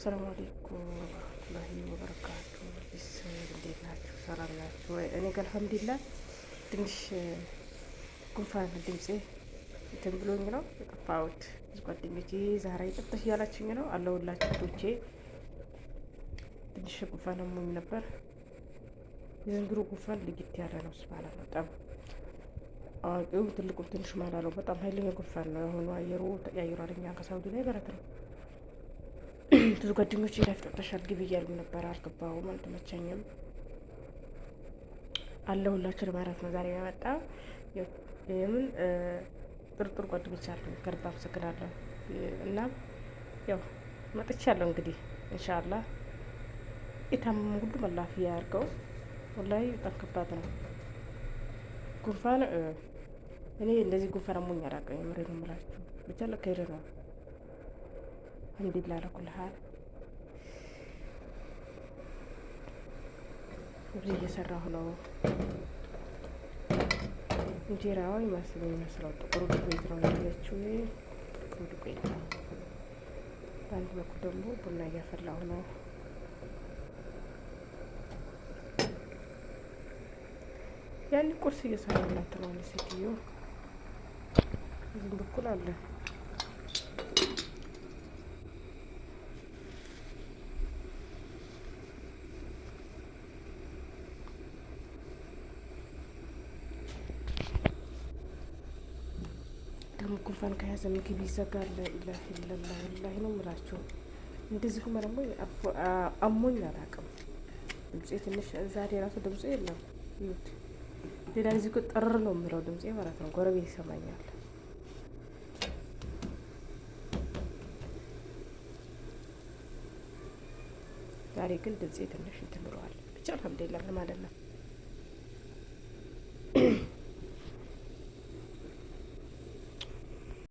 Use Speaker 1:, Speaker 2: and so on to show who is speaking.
Speaker 1: አሰላሙ አለይኩም ወራህመቱላሂ ወበረካቱ። ቤተሰብ እንዴት ናችሁ? ሰላም ናችሁ ወይ? እኔ ጋር አልሐምዱሊላህ። ትንሽ ጉንፋን ድምፄ እንትን ብሎኝ ነው የጠፋሁት። ብዙ ጓደኞቼ ዛሬ ጠፍተሽ እያላችሁኝ ነው። አለሁላችሁ ቶቼ ትንሽ ጉንፋን አሞኝ ነበር። የዘንድሮ ጉንፋን ልጊት ያለ ነው። ስባላ በጣም አዋቂው ትልቁም ትንሽ ማላለው በጣም ኃይለኛ ጉንፋን ነው። የሆኑ አየሩ ተቀያይሯል። እኛ ከሳውዲ ላይ ማለት ነው። ብዙ ጓደኞቼ ላፍጠጠሻል ግቢ እያሉ ነበር። አልገባሁም፣ አልተመቸኝም። አለሁላችሁ ለማለት ነው ዛሬ የመጣ የምን ጥርጥር ጓደኞች አሉ። ከልብ አመሰግናለሁ። እና ያው መጥቻለሁ እንግዲህ ኢንሻአላህ የታመመ ሁሉ አላፊያ ያርገው። ወላሂ በጣም ከባድ ነው ጉንፋን። እኔ እንደዚህ ጉንፋን አሞኝ አላውቅም። የምሬን ነው የምላችሁ። ብቻ ለከይር ነው አልሐምዱሊላህ ለኩል ሀል። እዚህ እየሰራሁ ነው። እንጀራው የሚመስለው ጥቁር ዱቄት ነው ያለችው። ጥቁር ዱቄት ነው። በአንድ በኩል ደግሞ ቡና እያፈላሁ ነው። ያን ቁርስ እየሰራላት ነው ሴትዮ። እዚህም በኩል አለ። ደግሞ ጉንፋን ከያዘ ምግብ ይዘጋል። ኢላሂ ኢላላህ ወላሂ ነው የምላችሁ። እንደዚህ ሁማ ደግሞ አሞኝ አላውቅም። ድምፄ ትንሽ ዛሬ ራሱ ድምፄ የለም። ይሁት ሌላ ጊዜ እኮ ጥር ነው የምለው ድምፄ ማለት ነው። ጎረቤት ይሰማኛል። ዛሬ ግን ድምፄ ትንሽ እንትን ብለዋል። ብቻ አልሐምዱሊላህ ማለት ነው።